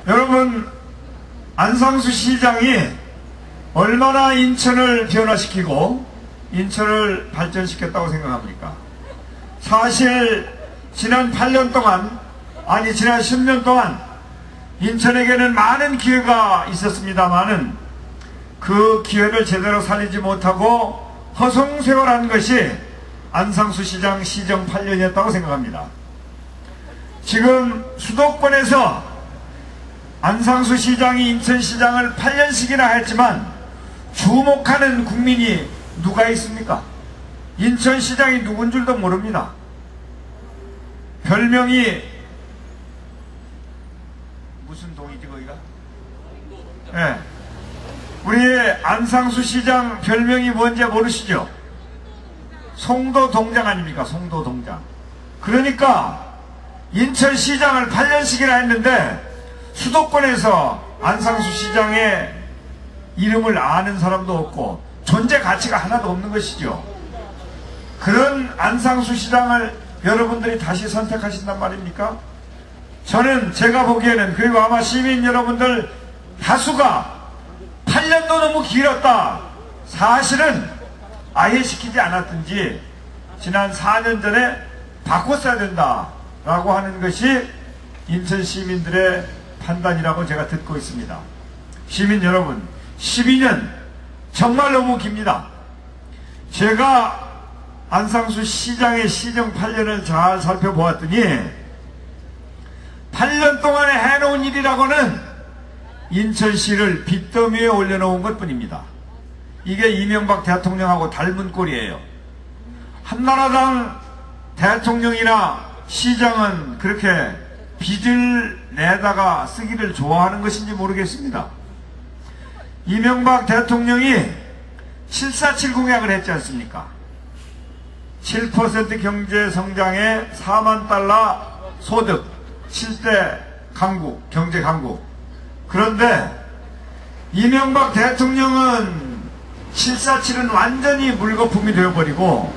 여러분, 안상수 시장이 얼마나 인천을 변화시키고 인천을 발전시켰다고 생각합니까? 사실 지난 8년 동안, 아니 지난 10년 동안 인천에게는 많은 기회가 있었습니다마는 그 기회를 제대로 살리지 못하고 허송세월한 것이 안상수 시장 시정 8년이었다고 생각합니다. 지금 수도권에서 안상수 시장이 인천시장을 8년씩이나 했지만 주목하는 국민이 누가 있습니까? 인천시장이 누군 줄도 모릅니다. 별명이 무슨 동이지 거기가? 네. 우리 안상수 시장 별명이 뭔지 모르시죠? 송도동장 아닙니까? 송도동장. 그러니까 인천시장을 8년씩이나 했는데 수도권에서 안상수 시장의 이름을 아는 사람도 없고 존재 가치가 하나도 없는 것이죠. 그런 안상수 시장을 여러분들이 다시 선택하신단 말입니까? 저는 제가 보기에는, 그리고 아마 시민 여러분들 다수가 8년도 너무 길었다, 사실은 아예 시키지 않았든지 지난 4년 전에 바꿨어야 된다라고 하는 것이 인천 시민들의 판단이라고 제가 듣고 있습니다. 시민 여러분, 12년 정말 너무 깁니다. 제가 안상수 시장의 시정 8년을 잘 살펴보았더니 8년 동안에 해놓은 일이라고는 인천시를 빚더미에 올려놓은 것 뿐입니다. 이게 이명박 대통령하고 닮은 꼴이에요. 한나라당 대통령이나 시장은 그렇게 빚을 내다가 쓰기를 좋아하는 것인지 모르겠습니다. 이명박 대통령이 747 공약을 했지 않습니까? 7% 경제 성장에 4만 달러 소득, 7대 강국, 경제 강국. 그런데 이명박 대통령은 747은 완전히 물거품이 되어버리고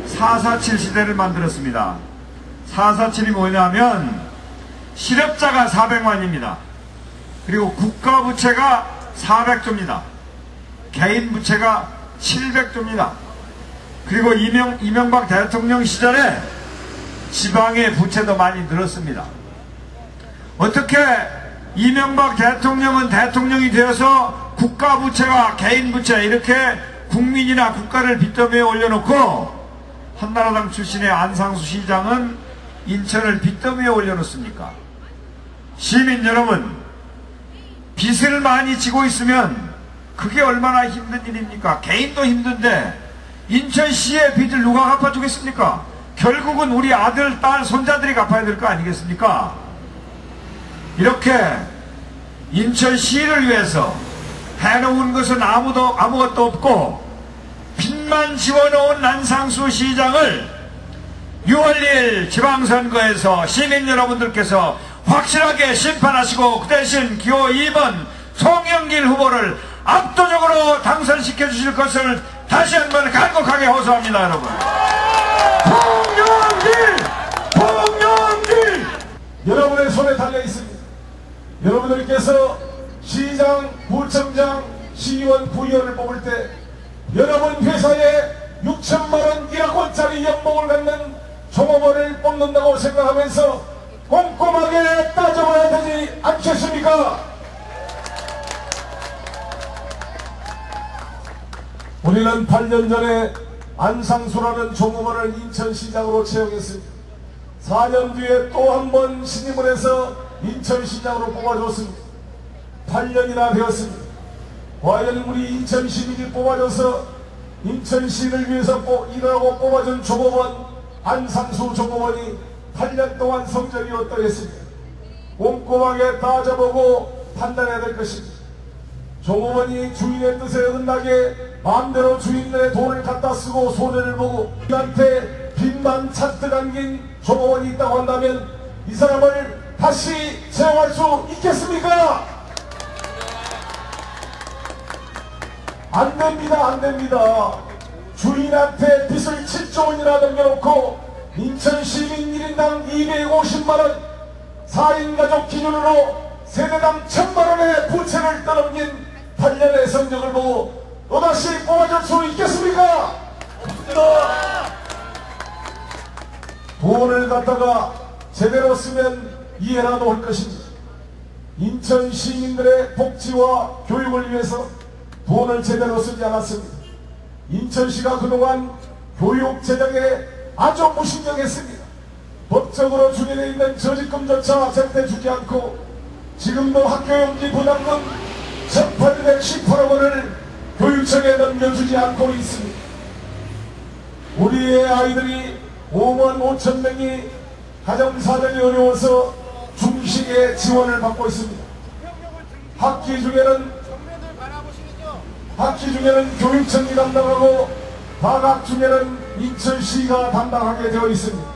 447 시대를 만들었습니다. 447이 뭐냐면 실업자가 400만입니다. 그리고 국가부채가 400조입니다. 개인부채가 700조입니다. 그리고 이명박 대통령 시절에 지방의 부채도 많이 늘었습니다. 어떻게 이명박 대통령은 대통령이 되어서 국가부채와 개인부채 이렇게 국민이나 국가를 빚더미에 올려놓고 한나라당 출신의 안상수 시장은 인천을 빚더미에 올려놓습니까? 시민 여러분, 빚을 많이 지고 있으면 그게 얼마나 힘든 일입니까? 개인도 힘든데 인천시의 빚을 누가 갚아주겠습니까? 결국은 우리 아들, 딸, 손자들이 갚아야 될 거 아니겠습니까? 이렇게 인천시를 위해서 해놓은 것은 아무것도 없고 빚만 지워놓은 안상수 시장을 6월 2일 지방선거에서 시민 여러분들께서 확실하게 심판하시고 그 대신 기호 2번 송영길 후보를 압도적으로 당선시켜 주실 것을 다시 한번 간곡하게 호소합니다. 여러분, 송영길 여러분의 손에 달려 있습니다. 여러분들께서 시장, 구청장, 시의원, 부의원을 뽑을 때 여러분 회사에 6천만원 1억원짜리 연봉을 갖는 종업원을 뽑는다고 생각하면서 꼼꼼하게 따져봐야 되지 않겠습니까? 우리는 8년 전에 안상수라는 종업원을 인천시장으로 채용했습니다. 4년 뒤에 또 한 번 신임을 해서 인천시장으로 뽑아줬습니다. 8년이나 되었습니다. 과연 우리 인천시민이 뽑아줘서 인천시를 위해서 일하고 뽑아준 종업원 안상수 종업원이 8년 동안 성적이 어떠했습니까? 꼼꼼하게 따져보고 판단해야 될 것입니다. 종업원이 주인의 뜻에 어긋나게 마음대로 주인의 돈을 갖다 쓰고 손해를 보고 우리한테 빚만 잔뜩 안긴 종업원이 있다고 한다면 이 사람을 다시 채용할 수 있겠습니까? 안됩니다. 안됩니다. 주인한테 빚을 7조 원이나 넘겨놓고 인천 시민 1인당 250만원 4인 가족 기준으로 세대당 1000만원의 부채를 떠넘긴 8년의 성적을 보고 또다시 뽑아줄 수 있겠습니까? 돈을 갖다가 제대로 쓰면 이해라도 할 것입니다. 인천 시민들의 복지와 교육을 위해서 돈을 제대로 쓰지 않았습니다. 인천시가 그동안 교육 제작에 아주 무신경했습니다. 법적으로 중인해 있는 저직금조차 절대 주지 않고 지금도 학교용지 부담금 1,818억 원을 교육청에 넘겨주지 않고 있습니다. 우리의 아이들이 5만 5천 명이 가정사정이 어려워서 중식의 지원을 받고 있습니다. 학기 중에는 교육청이 담당하고 방학 중에는 인천시가 담당하게 되어 있습니다.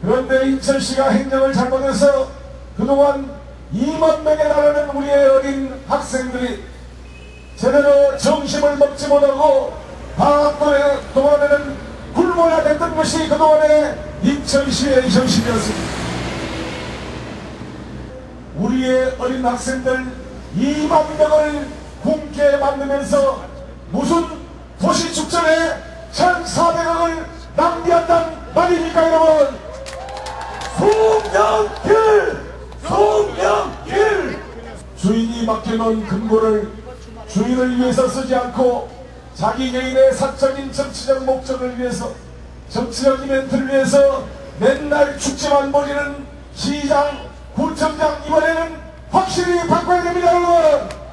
그런데 인천시가 행정을 잘못해서 그동안 2만 명에 달하는 우리의 어린 학생들이 제대로 점심을 먹지 못하고 방학 동안에는 굶어야 됐던 것이 그동안의 인천시의 현실이었습니다. 우리의 어린 학생들 2만 명을 굶게 만들면서 무슨 도시축전에 1,400억을 낭비한단 말입니까 여러분? 송영길! 주인이 맡겨놓은 금고를 주인을 위해서 쓰지 않고 자기 개인의 사적인 정치적 목적을 위해서 정치적 이벤트를 위해서 맨날 축제만 벌이는 시장, 구청장 이번에는 확실히 바꿔야 됩니다 여러분!